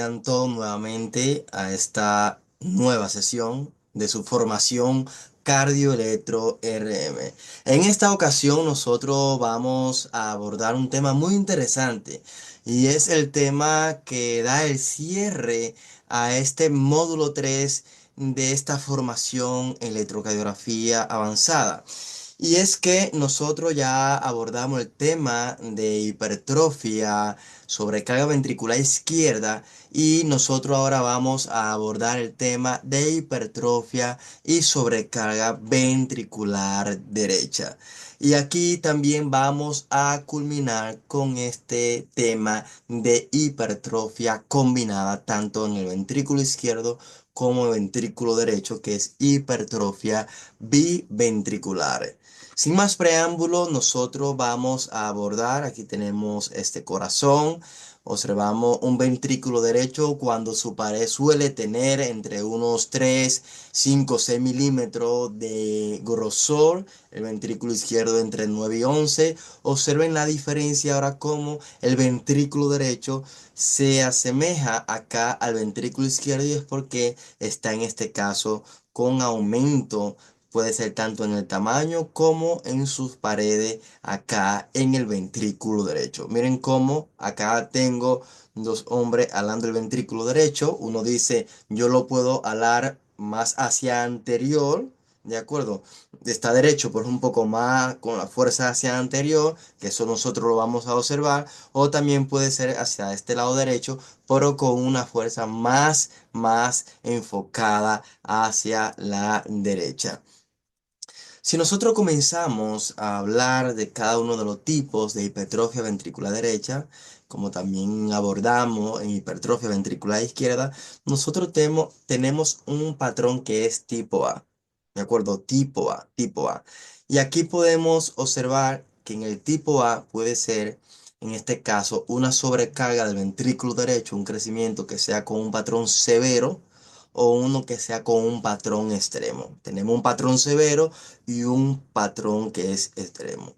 Sean todos nuevamente a esta nueva sesión de su formación cardioelectro RM. En esta ocasión nosotros vamos a abordar un tema muy interesante y es el tema que da el cierre a este módulo 3 de esta formación electrocardiografía avanzada. Y es que nosotros ya abordamos el tema de hipertrofia, sobrecarga ventricular izquierda y nosotros ahora vamos a abordar el tema de hipertrofia y sobrecarga ventricular derecha. Y aquí también vamos a culminar con este tema de hipertrofia combinada tanto en el ventrículo izquierdo como el ventrículo derecho, que es hipertrofia biventricular. Sin más preámbulo, nosotros vamos a abordar, aquí tenemos este corazón, observamos un ventrículo derecho cuando su pared suele tener entre unos 3, 5, 6 milímetros de grosor, el ventrículo izquierdo entre 9 y 11. Observen la diferencia ahora como el ventrículo derecho se asemeja acá al ventrículo izquierdo y es porque está en este caso con aumento. Puede ser tanto en el tamaño como en sus paredes acá en el ventrículo derecho. Miren cómo acá tengo dos hombres alando el ventrículo derecho. Uno dice, yo lo puedo alar más hacia anterior, ¿de acuerdo? Está derecho, pero un poco más con la fuerza hacia anterior, que eso nosotros lo vamos a observar. O también puede ser hacia este lado derecho, pero con una fuerza más enfocada hacia la derecha. Si nosotros comenzamos a hablar de cada uno de los tipos de hipertrofia ventricular derecha, como también abordamos en hipertrofia ventricular izquierda, nosotros tenemos un patrón que es tipo A. ¿De acuerdo? Tipo A, tipo A. Y aquí podemos observar que en el tipo A puede ser, en este caso, una sobrecarga del ventrículo derecho, un crecimiento que sea con un patrón severo o uno que sea con un patrón extremo. Tenemos un patrón severo y un patrón que es extremo.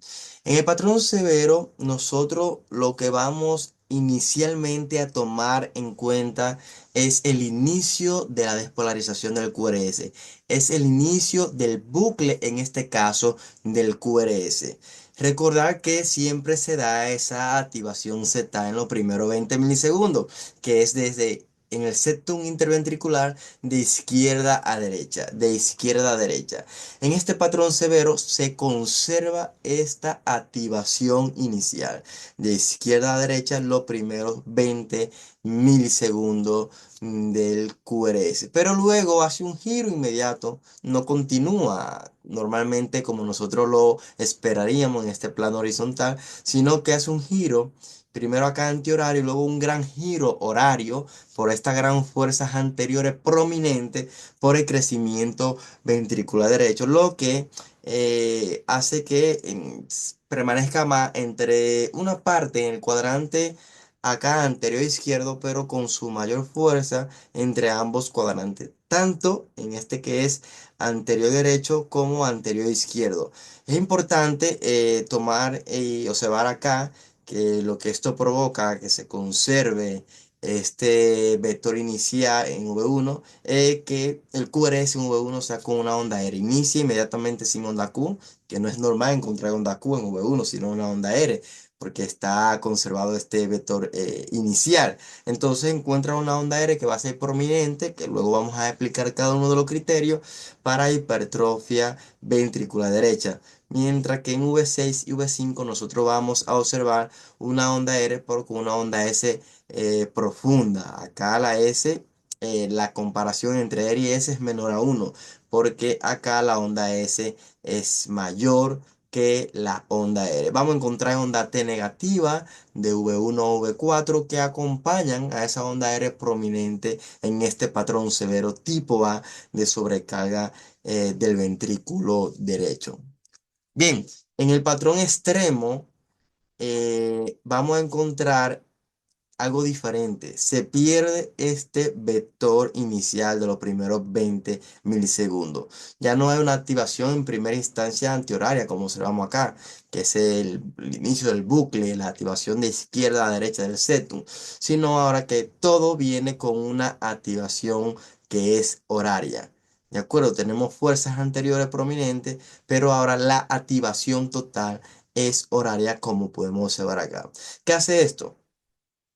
En el patrón severo, nosotros lo que vamos inicialmente a tomar en cuenta es el inicio de la despolarización del QRS. Es el inicio del bucle, en este caso, del QRS. Recordar que siempre se da esa activación Z en los primeros 20 milisegundos, que es desde en el septum interventricular de izquierda a derecha, de izquierda a derecha. En este patrón severo se conserva esta activación inicial de izquierda a derecha los primeros 20 milisegundos del QRS, pero luego hace un giro inmediato, no continúa normalmente como nosotros lo esperaríamos en este plano horizontal, sino que hace un giro primero acá antihorario y luego un gran giro horario por estas gran fuerzas anteriores prominentes por el crecimiento ventricular derecho, lo que hace que permanezca más entre una parte en el cuadrante acá anterior izquierdo, pero con su mayor fuerza entre ambos cuadrantes, tanto en este que es anterior derecho como anterior izquierdo. Es importante tomar y observar acá que lo que esto provoca que se conserve este vector inicial en V1 es que el QRS en V1 sea con una onda R. Inicia inmediatamente sin onda Q, que no es normal encontrar onda Q en V1, sino una onda R, porque está conservado este vector inicial. Entonces encuentra una onda R que va a ser prominente, que luego vamos a explicar cada uno de los criterios para hipertrofia ventricular derecha. Mientras que en V6 y V5 nosotros vamos a observar una onda R por con una onda S profunda. Acá la S, la comparación entre R y S es menor a 1, porque acá la onda S es mayor que la onda R. Vamos a encontrar onda T negativa de V1 o V4 que acompañan a esa onda R prominente en este patrón severo tipo A de sobrecarga del ventrículo derecho. Bien, en el patrón extremo vamos a encontrar algo diferente. Se pierde este vector inicial de los primeros 20 milisegundos. Ya no hay una activación en primera instancia antihoraria, como observamos acá, que es el inicio del bucle, la activación de izquierda a derecha del setum, sino ahora que todo viene con una activación que es horaria. ¿De acuerdo? Tenemos fuerzas anteriores prominentes, pero ahora la activación total es horaria, como podemos observar acá. ¿Qué hace esto?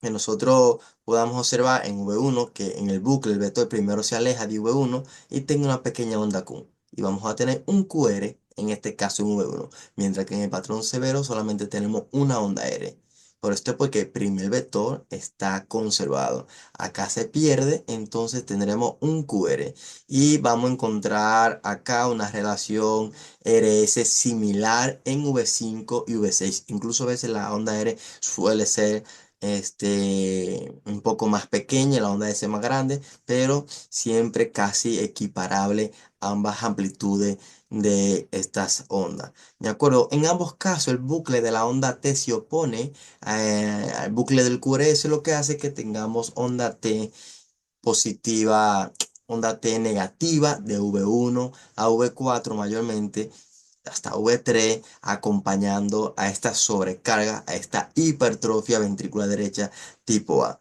Que nosotros podamos observar en V1 que en el bucle el vector primero se aleja de V1 y tenga una pequeña onda Q. Y vamos a tener un QR, en este caso en V1, mientras que en el patrón severo solamente tenemos una onda R. Por esto es porque el primer vector está conservado. Acá se pierde, entonces tendremos un QR. Y vamos a encontrar acá una relación RS similar en V5 y V6. Incluso a veces la onda R suele ser un poco más pequeña, la onda S más grande, pero siempre casi equiparable ambas amplitudes de estas ondas. ¿De acuerdo? En ambos casos, el bucle de la onda T se opone al bucle del QRS, lo que hace que tengamos onda T positiva, onda T negativa de V1 a V4 mayormente hasta V3, acompañando a esta sobrecarga, a esta hipertrofia ventricular derecha tipo A.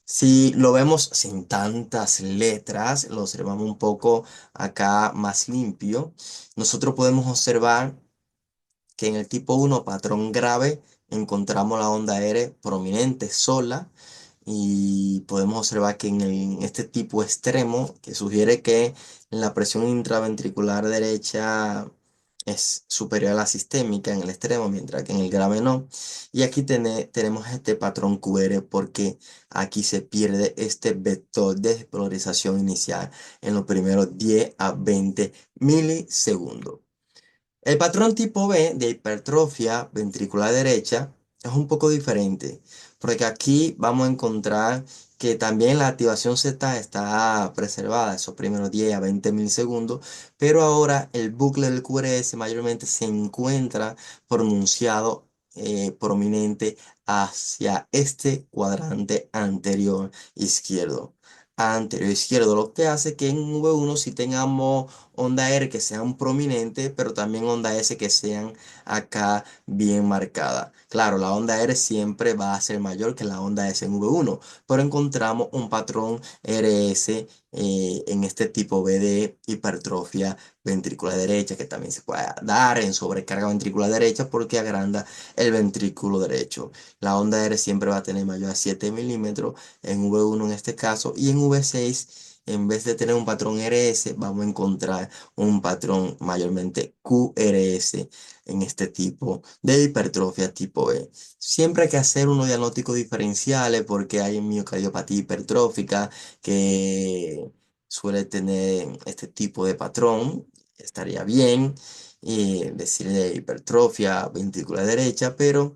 Si lo vemos sin tantas letras, lo observamos un poco acá más limpio, nosotros podemos observar que en el tipo 1, patrón grave, encontramos la onda R prominente sola y podemos observar que en este tipo extremo, que sugiere que la presión intraventricular derecha es superior a la sistémica en el extremo, mientras que en el grave no. Y aquí tenemos este patrón QR porque aquí se pierde este vector de despolarización inicial en los primeros 10 a 20 milisegundos. El patrón tipo B de hipertrofia ventricular derecha es un poco diferente, porque aquí vamos a encontrar que también la activación Z está preservada, esos primeros 10 a 20 milisegundos, pero ahora el bucle del QRS mayormente se encuentra pronunciado, prominente hacia este cuadrante anterior izquierdo. Anterior izquierdo, lo que hace que en V1 si tengamos onda R que sean prominentes, pero también onda S que sean acá bien marcadas. Claro, la onda R siempre va a ser mayor que la onda S en V1, pero encontramos un patrón RS en este tipo B de hipertrofia ventricular derecha, que también se puede dar en sobrecarga ventricular derecha porque agranda el ventrículo derecho. La onda R siempre va a tener mayor a 7 milímetros en V1 en este caso, y en V6 en vez de tener un patrón RS, vamos a encontrar un patrón mayormente QRS en este tipo de hipertrofia tipo B. Siempre hay que hacer unos diagnósticos diferenciales porque hay miocardiopatía hipertrófica que suele tener este tipo de patrón. Estaría bien decirle hipertrofia ventricular derecha, pero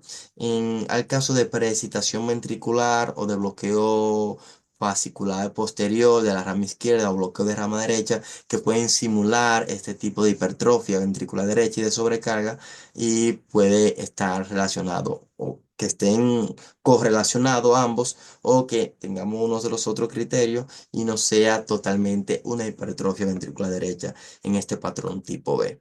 al caso de preexcitación ventricular o de bloqueo fascicular posterior de la rama izquierda o bloqueo de rama derecha que pueden simular este tipo de hipertrofia ventricular derecha y de sobrecarga y puede estar relacionado o que estén correlacionados ambos o que tengamos uno de los otros criterios y no sea totalmente una hipertrofia ventricular derecha en este patrón tipo B.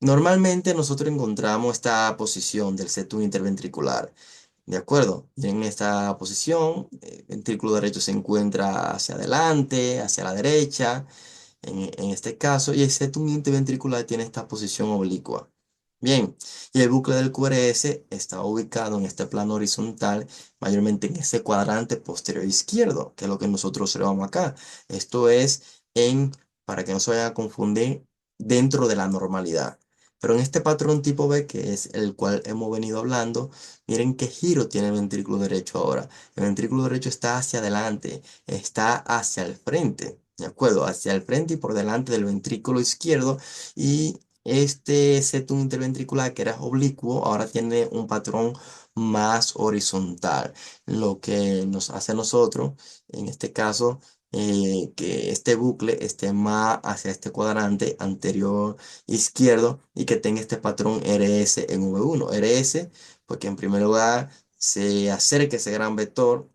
Normalmente nosotros encontramos esta posición del septum interventricular. ¿De acuerdo? Y en esta posición, el ventrículo derecho se encuentra hacia adelante, hacia la derecha, en este caso, y el septum interventricular tiene esta posición oblicua. Bien, y el bucle del QRS está ubicado en este plano horizontal, mayormente en ese cuadrante posterior izquierdo, que es lo que nosotros observamos acá. Esto es para que no se vayan a confundir, dentro de la normalidad. Pero en este patrón tipo B, que es el cual hemos venido hablando, miren qué giro tiene el ventrículo derecho ahora. El ventrículo derecho está hacia adelante, está hacia el frente, ¿de acuerdo? Hacia el frente y por delante del ventrículo izquierdo. Y este septum interventricular, que era oblicuo, ahora tiene un patrón más horizontal, lo que nos hace a nosotros, en este caso, que este bucle esté más hacia este cuadrante anterior izquierdo y que tenga este patrón RS en V1. RS, porque en primer lugar se acerca ese gran vector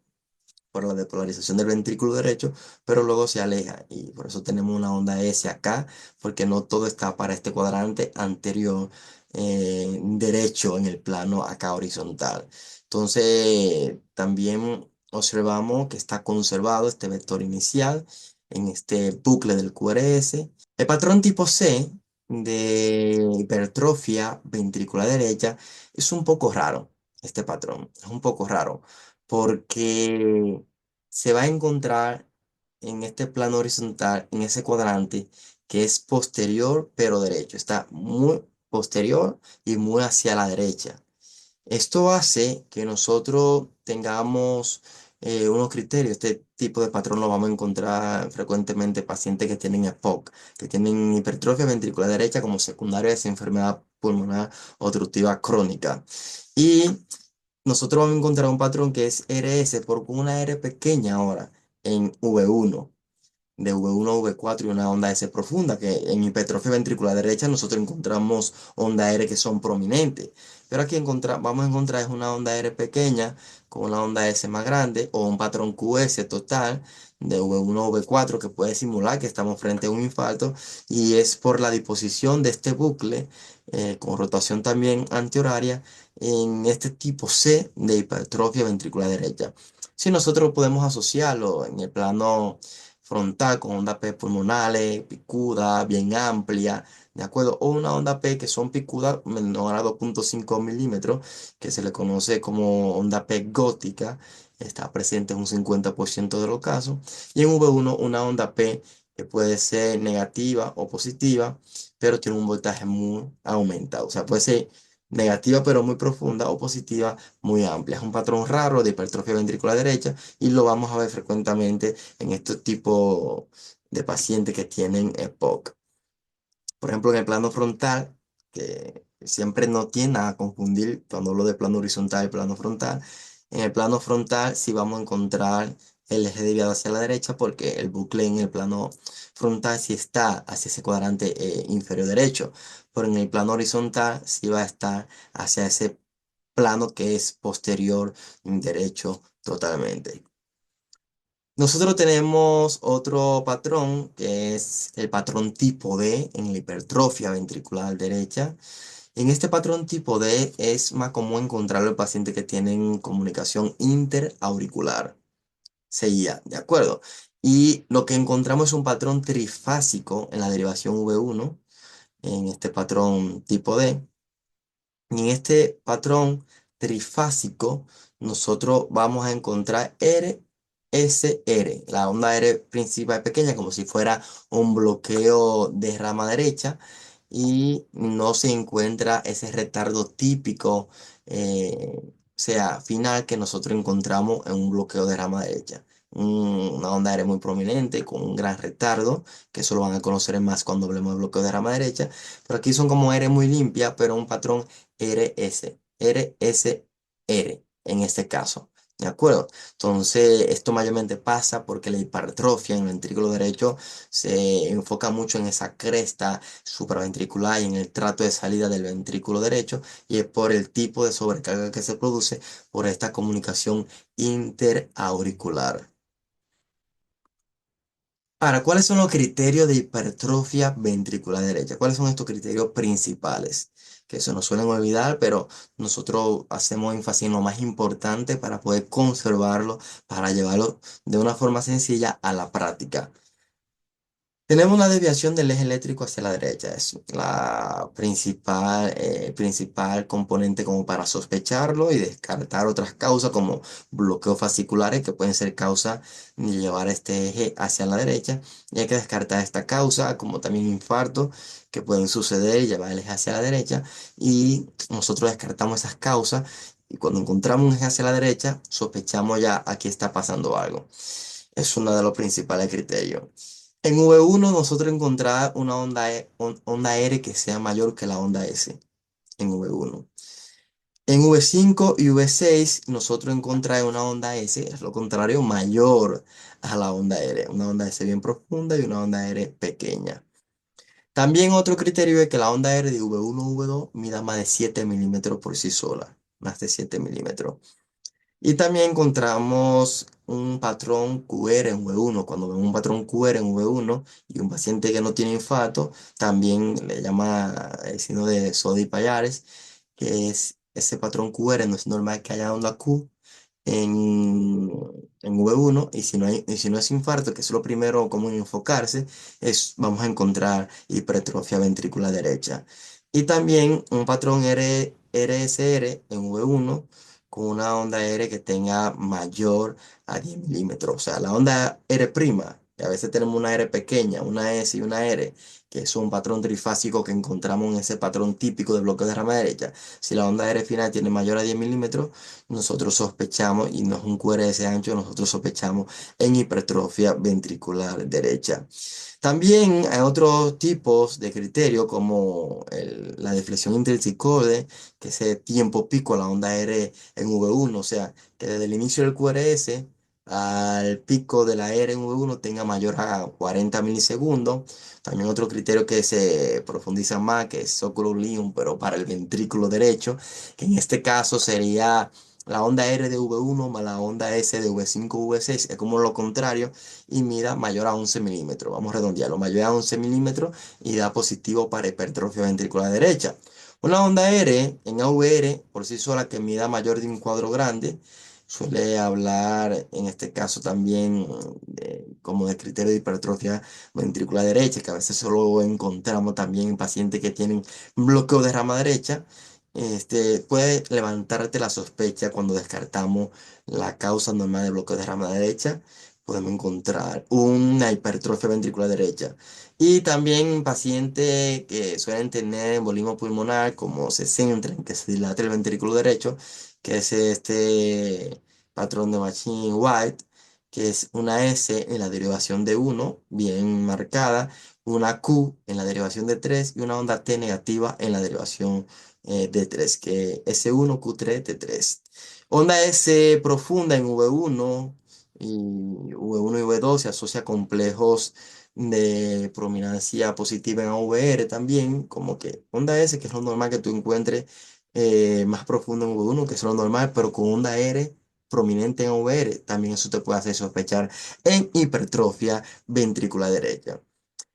por la depolarización del ventrículo derecho, pero luego se aleja y por eso tenemos una onda S acá, porque no todo está para este cuadrante anterior derecho en el plano acá horizontal. Entonces, también observamos que está conservado este vector inicial en este bucle del QRS. El patrón tipo C de hipertrofia ventricular derecha es un poco raro, este patrón, es un poco raro porque se va a encontrar en este plano horizontal, en ese cuadrante que es posterior pero derecho. Está muy posterior y muy hacia la derecha. Esto hace que nosotros tengamos unos criterios. Este tipo de patrón lo vamos a encontrar frecuentemente en pacientes que tienen EPOC, que tienen hipertrofia ventricular derecha como secundaria de esa enfermedad pulmonar obstructiva crónica. Y nosotros vamos a encontrar un patrón que es RS por una R pequeña ahora en V1 de V1 a V4 y una onda S profunda, que en hipertrofia ventricular derecha nosotros encontramos onda R que son prominentes, pero aquí vamos a encontrar es una onda R pequeña con una onda S más grande o un patrón QS total de V1 a V4 que puede simular que estamos frente a un infarto y es por la disposición de este bucle con rotación también antihoraria en este tipo C de hipertrofia ventricular derecha. Si nosotros podemos asociarlo en el plano frontal con onda P pulmonales, picuda, bien amplia, ¿de acuerdo? O una onda P que son picudas menor a 2,5 milímetros, que se le conoce como onda P gótica, está presente en un 50% de los casos. Y en V1 una onda P que puede ser negativa o positiva, pero tiene un voltaje muy aumentado. O sea, puede ser negativa pero muy profunda o positiva muy amplia. Es un patrón raro de hipertrofia ventricular derecha y lo vamos a ver frecuentemente en este tipo de pacientes que tienen EPOC. Por ejemplo, en el plano frontal, que siempre no tiene a confundir cuando hablo de plano horizontal y plano frontal. En el plano frontal sí vamos a encontrar el eje desviado hacia la derecha porque el bucle en el plano frontal sí está hacia ese cuadrante inferior derecho, pero en el plano horizontal sí va a estar hacia ese plano que es posterior derecho totalmente. Nosotros tenemos otro patrón que es el patrón tipo D en la hipertrofia ventricular derecha. En este patrón tipo D es más común encontrarlo en pacientes que tienen comunicación interauricular. Seguía, ¿de acuerdo? Y lo que encontramos es un patrón trifásico en la derivación V1, en este patrón tipo D. Y en este patrón trifásico, nosotros vamos a encontrar RSR, la onda R principal pequeña, como si fuera un bloqueo de rama derecha, y no se encuentra ese retardo típico, o sea, final que nosotros encontramos en un bloqueo de rama derecha. Una onda R muy prominente, con un gran retardo, que eso lo van a conocer más cuando hablemos de bloqueo de rama derecha, pero aquí son como R muy limpia, pero un patrón RSR en este caso. ¿De acuerdo? Entonces, esto mayormente pasa porque la hipertrofia en el ventrículo derecho se enfoca mucho en esa cresta supraventricular y en el trato de salida del ventrículo derecho, y es por el tipo de sobrecarga que se produce por esta comunicación interauricular. Ahora, ¿cuáles son los criterios de hipertrofia ventricular derecha? ¿Cuáles son estos criterios principales? Que se nos suelen olvidar, pero nosotros hacemos énfasis en lo más importante para poder conservarlo, para llevarlo de una forma sencilla a la práctica. Tenemos una desviación del eje eléctrico hacia la derecha, es la principal componente como para sospecharlo y descartar otras causas como bloqueos fasciculares que pueden ser causa de llevar este eje hacia la derecha. Y hay que descartar esta causa como también infartos que pueden suceder y llevar el eje hacia la derecha. Y nosotros descartamos esas causas y cuando encontramos un eje hacia la derecha sospechamos ya aquí está pasando algo. Es uno de los principales criterios. En V1 nosotros encontramos una onda R que sea mayor que la onda S en V1. En V5 y V6 nosotros encontramos una onda S, es lo contrario, mayor a la onda R. Una onda S bien profunda y una onda R pequeña. También otro criterio es que la onda R de V1 a V2 mida más de 7 milímetros por sí sola. Más de 7 milímetros. Y también encontramos un patrón QR en V1. Cuando vemos un patrón QR en V1 y un paciente que no tiene infarto, también le llama el signo de Sodi Payares, que es ese patrón QR. No es normal que haya onda Q en, en V1, y si no es infarto, que es lo primero como en enfocarse, vamos a encontrar hipertrofia ventricular derecha. Y también un patrón RSR en V1 con una onda R que tenga mayor a 10 milímetros. O sea, la onda R', y a veces tenemos una R pequeña, una S y una R, que es un patrón trifásico que encontramos en ese patrón típico de bloqueo de rama derecha. Si la onda R final tiene mayor a 10 milímetros, nosotros sospechamos, y no es un QRS ancho, nosotros sospechamos en hipertrofia ventricular derecha. También hay otros tipos de criterios como la deflexión intrasicode, que es ese tiempo pico a la onda R en V1, o sea, que desde el inicio del QRS al pico de la R en V1 tenga mayor a 40 milisegundos. También otro criterio que se profundiza más, que es Sokolov-Lyon, pero para el ventrículo derecho, que en este caso sería la onda R de V1 más la onda S de V5 V6, es como lo contrario, y mida mayor a 11 milímetros. Vamos a redondearlo, mayor a 11 milímetros y da positivo para hipertrofia ventricular derecha. Una onda R en AVR por sí sola que mida mayor de un cuadro grande, suele hablar en este caso también como de criterio de hipertrofia ventricular derecha, que a veces solo encontramos también en pacientes que tienen bloqueo de rama derecha. Puede levantarte la sospecha cuando descartamos la causa normal de bloqueo de rama derecha. Podemos encontrar una hipertrofia ventricular derecha. Y también pacientes que suelen tener embolismo pulmonar, como se centran, que se dilata el ventrículo derecho, que es este patrón de Machine White, que es una S en la derivación de 1 bien marcada, una Q en la derivación de 3 y una onda T negativa en la derivación de 3, que S1, Q3, T3. Onda S profunda en V1 y V2 se asocia a complejos de prominancia positiva en AVR también, como que onda S, que es lo normal que tú encuentres más profundo en V1, que es lo normal, pero con onda R prominente en AVR, también eso te puede hacer sospechar en hipertrofia ventricular derecha.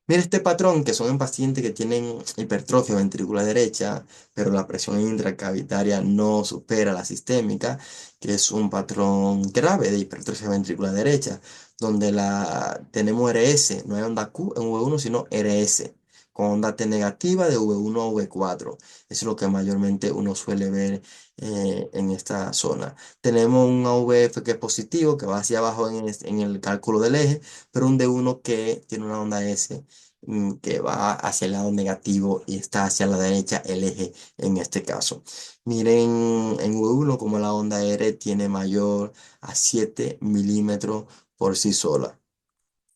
Mira este patrón que son en pacientes que tienen hipertrofia ventricular derecha, pero la presión intracavitaria no supera la sistémica, que es un patrón grave de hipertrofia ventricular derecha, donde tenemos RS, no hay onda Q en V1, sino RS, con onda T negativa de V1 a V4. Eso es lo que mayormente uno suele ver en esta zona. Tenemos un AVF que es positivo, que va hacia abajo en el cálculo del eje, pero un D1 que tiene una onda S que va hacia el lado negativo y está hacia la derecha el eje en este caso. Miren en V1 como la onda R tiene mayor a 7 milímetros por sí sola.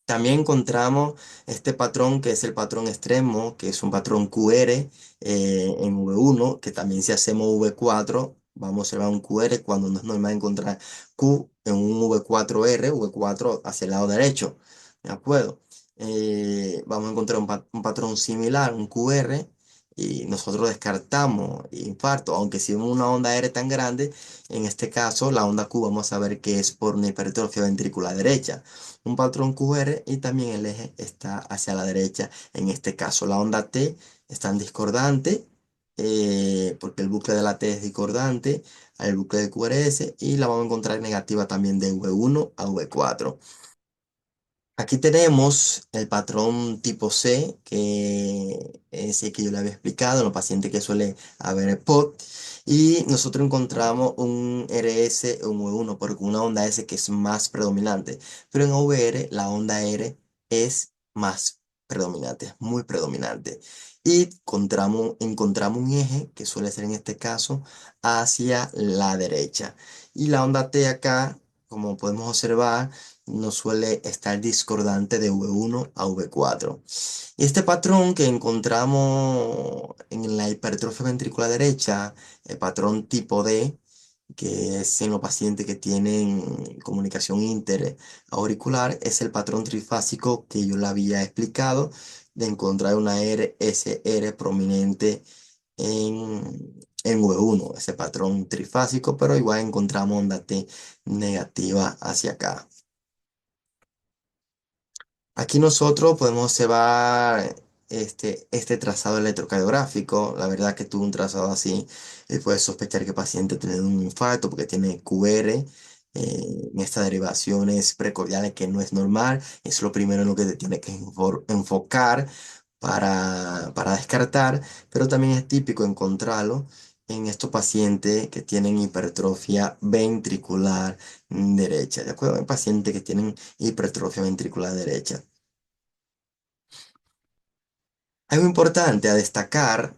También encontramos este patrón que es el patrón extremo, que es un patrón QR en V1, que también si hacemos V4, vamos a observar un QR cuando no es normal encontrar Q en un V4R, V4 hacia el lado derecho. ¿De acuerdo? Vamos a encontrar un patrón similar, un QR, y nosotros descartamos infarto, aunque si vemos una onda R tan grande, en este caso la onda Q vamos a ver que es por una hipertrofia ventricular derecha, un patrón QR, y también el eje está hacia la derecha. En este caso, la onda T está en discordante, porque el bucle de la T es discordante al bucle de QRS, y la vamos a encontrar negativa también de V1 a V4. Aquí tenemos el patrón tipo C, que es el que yo le había explicado en los pacientes que suele haber POT. Y nosotros encontramos un RS en V1, pero con una onda S que es más predominante. Pero en OVR la onda R es más predominante, es muy predominante. Y encontramos un eje, que suele ser en este caso, hacia la derecha. Y la onda T acá, como podemos observar, no suele estar discordante de V1 a V4. Y este patrón que encontramos en la hipertrofia ventricular derecha, el patrón tipo D, que es en los pacientes que tienen comunicación interauricular, es el patrón trifásico que yo le había explicado, de encontrar una RSR prominente en en V1, ese patrón trifásico, pero igual encontramos onda T negativa hacia acá. Aquí nosotros podemos observar este trazado electrocardiográfico. La verdad que tuvo un trazado así, puedes sospechar que el paciente tiene un infarto porque tiene QR en estas derivaciones precordiales que no es normal. Es lo primero en lo que te tiene que enfocar para descartar, pero también es típico encontrarlo en estos pacientes que tienen hipertrofia ventricular derecha, ¿de acuerdo? En pacientes que tienen hipertrofia ventricular derecha. Algo importante a destacar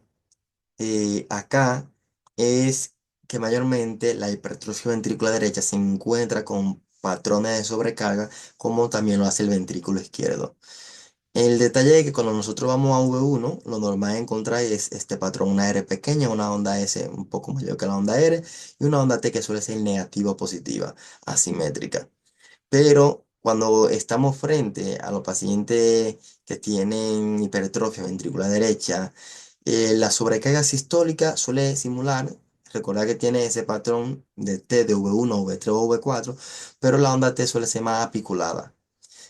acá es que mayormente la hipertrofia ventricular derecha se encuentra con patrones de sobrecarga, como también lo hace el ventrículo izquierdo. El detalle es que cuando nosotros vamos a V1, lo normal es encontrar es este patrón, una R pequeña, una onda S un poco mayor que la onda R y una onda T que suele ser negativa o positiva, asimétrica. Pero cuando estamos frente a los pacientes que tienen hipertrofia ventricular derecha, la sobrecarga sistólica suele simular, recordar que tiene ese patrón de T de V1, V3 o V4, pero la onda T suele ser más apiculada.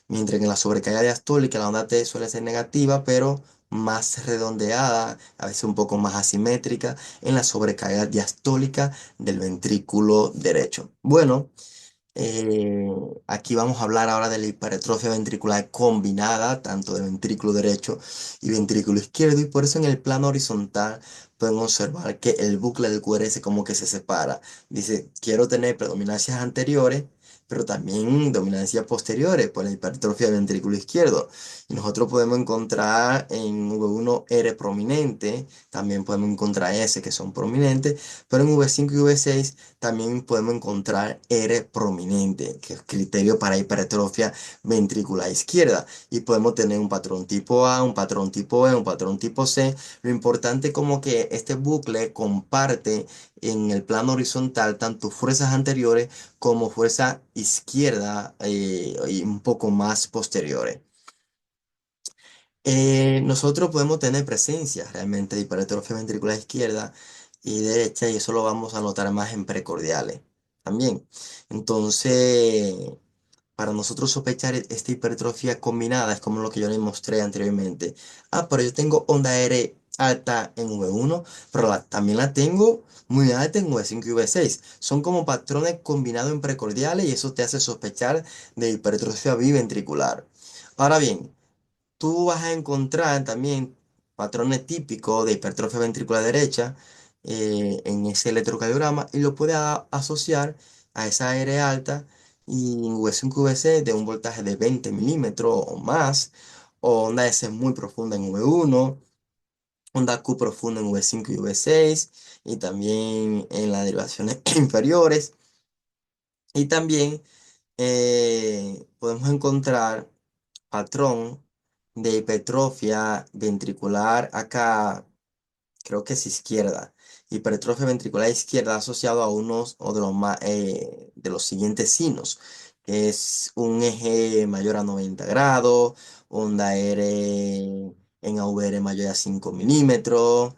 Mientras que en la sobrecarga diastólica la onda T suele ser negativa, pero más redondeada, a veces un poco más asimétrica en la sobrecarga diastólica del ventrículo derecho. Bueno. Eh, Aquí vamos a hablar ahora de la hipertrofia ventricular combinada, tanto de ventrículo derecho y ventrículo izquierdo, y por eso en el plano horizontal pueden observar que el bucle del QRS como que se separa. Dice, quiero tener predominancias anteriores, pero también dominancias posteriores por la hipertrofia del ventrículo izquierdo. Y nosotros podemos encontrar en V1 R prominente, también podemos encontrar S que son prominentes, pero en V5 y V6 también podemos encontrar R prominente, que es criterio para hipertrofia ventricular izquierda. Y podemos tener un patrón tipo A, un patrón tipo E, un patrón tipo C. Lo importante es como que este bucle comparte en el plano horizontal tanto fuerzas anteriores como fuerza izquierda y un poco más posteriores. Nosotros podemos tener presencia realmente de hipertrofia ventricular izquierda y derecha y eso lo vamos a notar más en precordiales también. Entonces, para nosotros sospechar esta hipertrofia combinada es como lo que yo les mostré anteriormente. Ah, pero yo tengo onda R alta en V1, pero también la tengo muy alta en V5 y V6. Son como patrones combinados en precordiales y eso te hace sospechar de hipertrofia biventricular. Ahora bien, tú vas a encontrar también patrones típicos de hipertrofia ventricular derecha en ese electrocardiograma y lo puedes asociar a esa R alta y en V5 VC de un voltaje de 20 milímetros o más, o onda S muy profunda en V1, onda Q profunda en V5 y V6 y también en las derivaciones inferiores. Y también podemos encontrar patrón de hipertrofia ventricular acá, creo que es izquierda. Hipertrofia ventricular izquierda asociado a unos o de los, de los siguientes signos, que es un eje mayor a 90 grados, onda R en AVR mayor a 5 milímetros,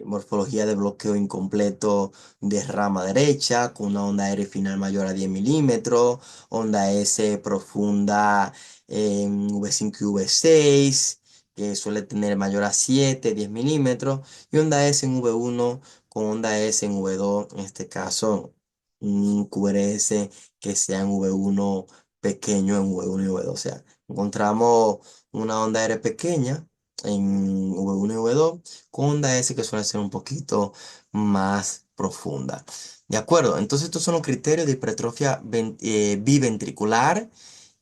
morfología de bloqueo incompleto de rama derecha, con una onda R final mayor a 10 milímetros, onda S profunda en V5 y V6 que suele tener mayor a 7 10 milímetros, y onda S en V1 con onda S en V2, en este caso un QRS que sea en V1 pequeño en V1 y V2. O sea, encontramos una onda R pequeña en V1 y V2 con onda S que suele ser un poquito más profunda. ¿De acuerdo? Entonces estos son los criterios de hipertrofia biventricular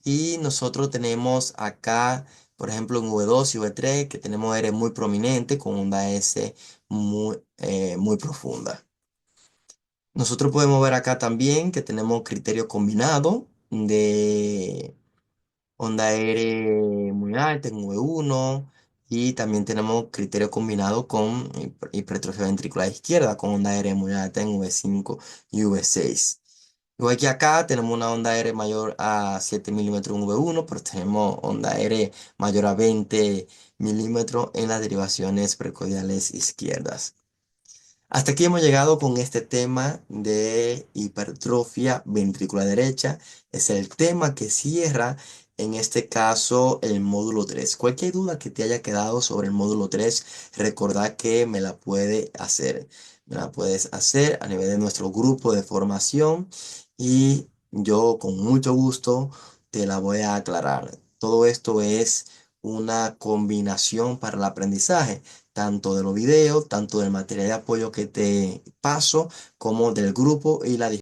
y nosotros tenemos acá, por ejemplo, en V2 y V3, que tenemos R muy prominente con onda S muy profunda. Nosotros podemos ver acá también que tenemos criterio combinado de onda R muy alta en V1 y también tenemos criterio combinado con hipertrofia ventricular izquierda con onda R muy alta en V5 y V6. Igual que acá tenemos una onda R mayor a 7 milímetros en V1, pero tenemos onda R mayor a 20 milímetros en las derivaciones precordiales izquierdas. Hasta aquí hemos llegado con este tema de hipertrofia ventrícula derecha. Es el tema que cierra, en este caso, el módulo 3. Cualquier duda que te haya quedado sobre el módulo 3, recordad que me la puede hacer. Me la puedes hacer a nivel de nuestro grupo de formación y yo con mucho gusto te la voy a aclarar. Todo esto es una combinación para el aprendizaje tanto de los videos, tanto del material de apoyo que te paso, como del grupo y la